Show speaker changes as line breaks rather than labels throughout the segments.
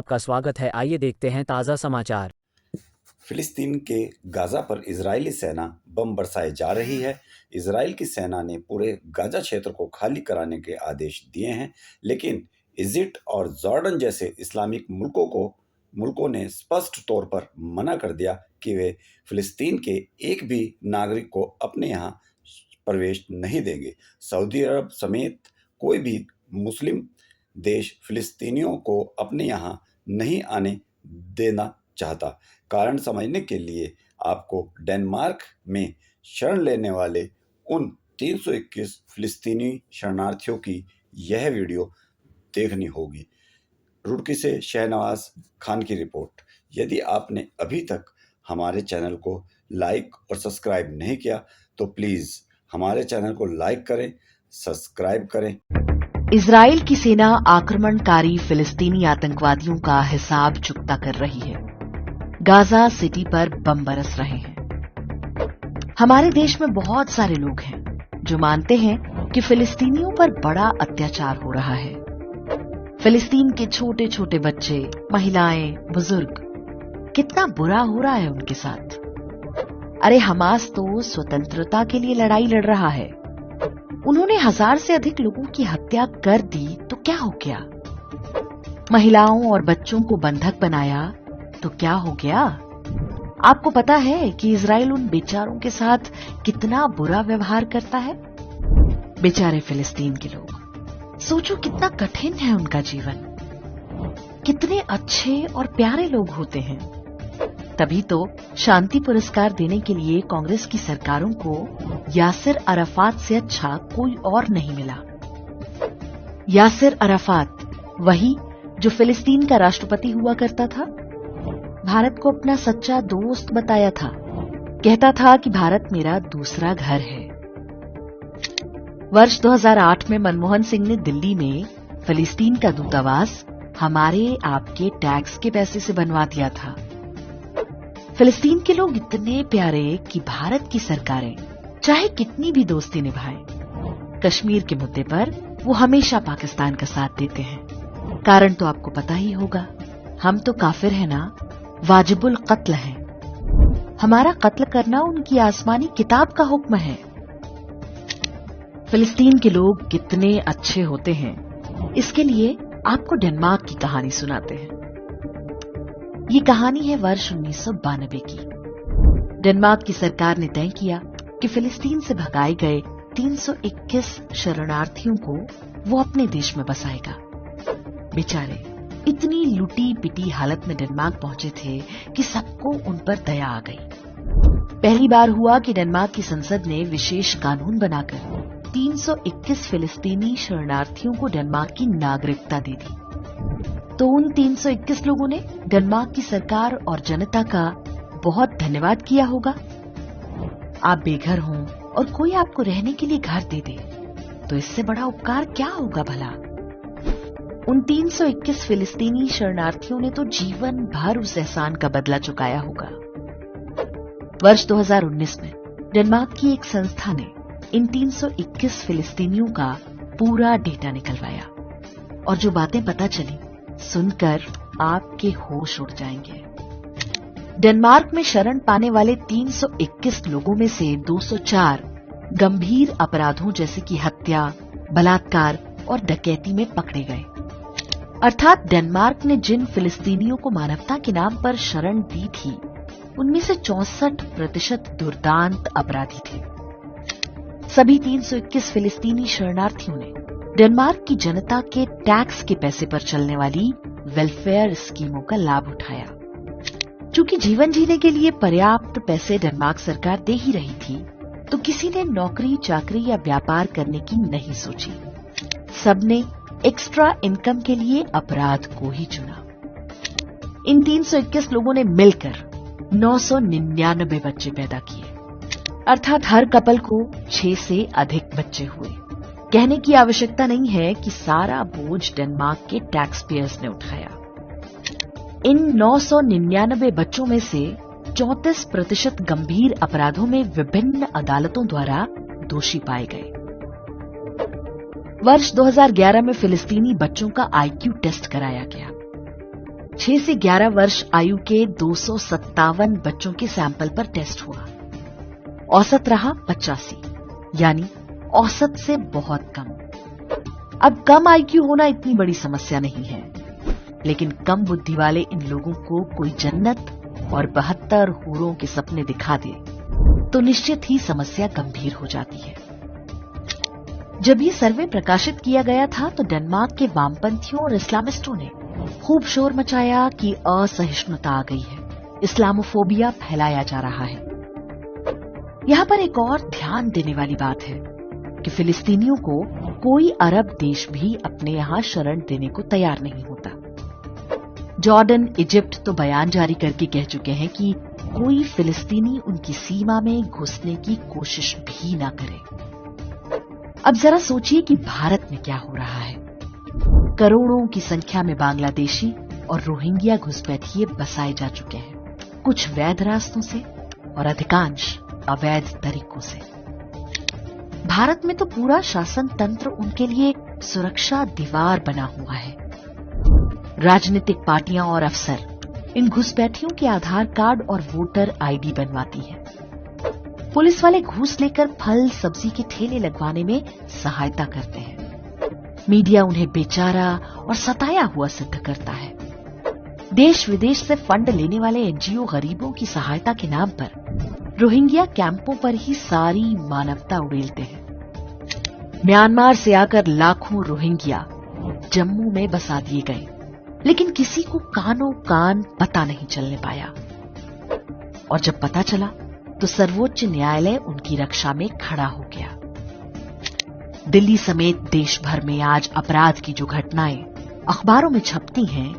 आपका स्वागत है। आइए देखते हैं ताज़ा समाचार।
फिलिस्तीन के गाजा पर इजरायली सेना बम बरसाए जा रही है। इजरायल की सेना ने पूरे गाजा क्षेत्र को खाली कराने के आदेश दिए हैं, लेकिन इजिप्ट और जॉर्डन जैसे इस्लामिक मुल्कों ने स्पष्ट तौर पर मना कर दिया कि वे फिलिस्तीन के एक भी नागरिक को अपने यहाँ प्रवेश नहीं देंगे। सऊदी अरब समेत कोई भी मुस्लिम देश फिलिस्तीनियों को अपने यहाँ नहीं आने देना चाहता। कारण समझने के लिए आपको डेनमार्क में शरण लेने वाले उन 321 फिलिस्तीनी शरणार्थियों की यह वीडियो देखनी होगी। रुड़की से शहनवाज खान की रिपोर्ट। यदि आपने अभी तक हमारे चैनल को लाइक और सब्सक्राइब नहीं किया तो प्लीज हमारे चैनल को लाइक करें, सब्सक्राइब करें।
इजराइल की सेना आक्रमणकारी फिलिस्तीनी आतंकवादियों का हिसाब चुकता कर रही है। गाजा सिटी पर बम बरस रहे हैं। हमारे देश में बहुत सारे लोग हैं जो मानते हैं कि फिलिस्तीनियों पर बड़ा अत्याचार हो रहा है। फिलिस्तीन के छोटे छोटे बच्चे, महिलाएं, बुजुर्ग, कितना बुरा हो रहा है उनके साथ। अरे हमास तो स्वतंत्रता के लिए लड़ाई लड़ रहा है। उन्होंने 1000 से अधिक लोगों की हत्या कर दी तो क्या हो गया? महिलाओं और बच्चों को बंधक बनाया तो क्या हो गया? आपको पता है कि इजराइल उन बेचारों के साथ कितना बुरा व्यवहार करता है? बेचारे फिलिस्तीन के लोग, सोचो कितना कठिन है उनका जीवन। कितने अच्छे और प्यारे लोग होते हैं। तभी तो शांति पुरस्कार देने के लिए कांग्रेस की सरकारों को यासिर अराफात से अच्छा कोई और नहीं मिला। यासिर अराफात, वही जो फिलिस्तीन का राष्ट्रपति हुआ करता था, भारत को अपना सच्चा दोस्त बताया था। कहता था कि भारत मेरा दूसरा घर है। वर्ष 2008 में मनमोहन सिंह ने दिल्ली में फिलिस्तीन का दूतावास हमारे आपके टैक्स के पैसे से बनवा दिया था। फिलिस्तीन के लोग इतने प्यारे कि भारत की सरकारें चाहे कितनी भी दोस्ती निभाएं, कश्मीर के मुद्दे पर वो हमेशा पाकिस्तान का साथ देते हैं। कारण तो आपको पता ही होगा, हम तो काफिर हैं ना, वाजिबुल कत्ल हैं। हमारा कत्ल करना उनकी आसमानी किताब का हुक्म है। फिलिस्तीन के लोग कितने अच्छे होते हैं, इसके लिए आपको डेनमार्क की कहानी सुनाते हैं। ये कहानी है वर्ष 1992 की। डेनमार्क की सरकार ने तय किया कि फिलिस्तीन से भगाए गए 321 शरणार्थियों को वो अपने देश में बसाएगा। बेचारे इतनी लुटी पिटी हालत में डेनमार्क पहुंचे थे कि सबको उन पर दया आ गई। पहली बार हुआ कि डेनमार्क की संसद ने विशेष कानून बनाकर 321 फिलिस्तीनी शरणार्थियों को डेनमार्क की नागरिकता दे दी। तो उन 321 लोगों ने डेनमार्क की सरकार और जनता का बहुत धन्यवाद किया होगा। आप बेघर हों और कोई आपको रहने के लिए घर दे दे तो इससे बड़ा उपकार क्या होगा भला? उन 321 फिलिस्तीनी शरणार्थियों ने तो जीवन भर उस एहसान का बदला चुकाया होगा। वर्ष 2019 में डेनमार्क की एक संस्था ने इन 321 फिलिस्तीनियों का पूरा डेटा निकलवाया और जो बातें पता चली सुनकर आपके होश उड़ जाएंगे। डेनमार्क में शरण पाने वाले 321 लोगों में से 204 गंभीर अपराधों जैसे कि हत्या, बलात्कार और डकैती में पकड़े गए। अर्थात डेनमार्क ने जिन फिलिस्तीनियों को मानवता के नाम पर शरण दी थी, उनमें से 64% दुर्दांत अपराधी थे। सभी 321 फिलिस्तीनी शरणार्थियों ने डेनमार्क की जनता के टैक्स के पैसे पर चलने वाली वेलफेयर स्कीमों का लाभ उठाया। चूंकि जीवन जीने के लिए पर्याप्त पैसे डेनमार्क सरकार दे ही रही थी, तो किसी ने नौकरी चाकरी या व्यापार करने की नहीं सोची। सबने एक्स्ट्रा इनकम के लिए अपराध को ही चुना। इन 321 लोगों ने मिलकर 999 बच्चे पैदा किए। अर्थात हर कपल को 6 से अधिक बच्चे हुए। कहने की आवश्यकता नहीं है कि सारा बोझ डेनमार्क के टैक्स पेयर्स ने उठाया। इन 999 बच्चों में से 34% गंभीर अपराधों में विभिन्न अदालतों द्वारा दोषी पाए गए। वर्ष 2011 में फिलिस्तीनी बच्चों का आईक्यू टेस्ट कराया गया। 6 से 11 वर्ष आयु के 257 बच्चों के सैंपल पर टेस्ट हुआ। औसत रहा 85, यानी औसत से बहुत कम। अब कम आईक्यू होना इतनी बड़ी समस्या नहीं है, लेकिन कम बुद्धि वाले इन लोगों को कोई जन्नत और 72 हूरों के सपने दिखा दे तो निश्चित ही समस्या गंभीर हो जाती है। जब ये सर्वे प्रकाशित किया गया था तो डेनमार्क के वामपंथियों और इस्लामिस्टों ने खूब शोर मचाया कि असहिष्णुता आ गई है, इस्लामोफोबिया फैलाया जा रहा है। यहाँ पर एक और ध्यान देने वाली बात है कि फिलिस्तीनियों को कोई अरब देश भी अपने यहाँ शरण देने को तैयार नहीं होता। जॉर्डन, इजिप्ट तो बयान जारी करके कह चुके हैं कि कोई फिलिस्तीनी उनकी सीमा में घुसने की कोशिश भी ना करे। अब जरा सोचिए कि भारत में क्या हो रहा है। करोड़ों की संख्या में बांग्लादेशी और रोहिंग्या घुसपैठिए बसाए जा चुके हैं, कुछ वैध रास्तों से और अधिकांश अवैध तरीकों से। भारत में तो पूरा शासन तंत्र उनके लिए सुरक्षा दीवार बना हुआ है। राजनीतिक पार्टियां और अफसर इन घुसपैठियों के आधार कार्ड और वोटर आईडी बनवाती हैं। पुलिस वाले घूस लेकर फल सब्जी के ठेले लगवाने में सहायता करते हैं। मीडिया उन्हें बेचारा और सताया हुआ सिद्ध करता है। देश विदेश से फंड लेने वाले एनजीओ गरीबों की सहायता के नाम पर रोहिंग्या कैंपों पर ही सारी मानवता उड़ेलते हैं। म्यांमार से आकर लाखों रोहिंग्या जम्मू में बसा दिए गए, लेकिन किसी को कानों कान पता नहीं चलने पाया। और जब पता चला तो सर्वोच्च न्यायालय उनकी रक्षा में खड़ा हो गया। दिल्ली समेत देश भर में आज अपराध की जो घटनाएं अखबारों में छपती हैं,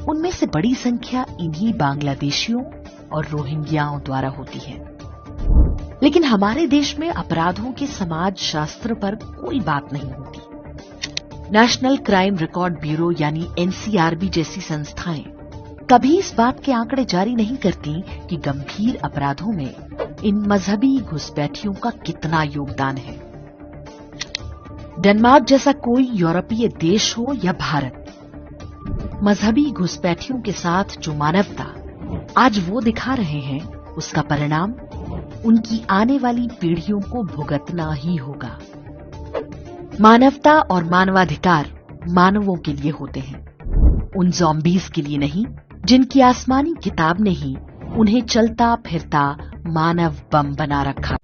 उनमें से बड़ी संख्या इन्हीं बांग्लादेशियों और रोहिंग्याओं द्वारा होती है। लेकिन हमारे देश में अपराधों के समाज शास्त्र पर कोई बात नहीं होती। नेशनल क्राइम रिकॉर्ड ब्यूरो यानी एनसीआरबी जैसी संस्थाएं कभी इस बात के आंकड़े जारी नहीं करती कि गंभीर अपराधों में इन मजहबी घुसपैठियों का कितना योगदान है। डेनमार्क जैसा कोई यूरोपीय देश हो या भारत, मजहबी घुसपैठियों के साथ जो मानवता आज वो दिखा रहे हैं, उसका परिणाम उनकी आने वाली पीढ़ियों को भुगतना ही होगा। मानवता और मानवाधिकार मानवों के लिए होते हैं, उन ज़ॉम्बीज के लिए नहीं जिनकी आसमानी किताब ने ही उन्हें चलता फिरता मानव बम बना रखा।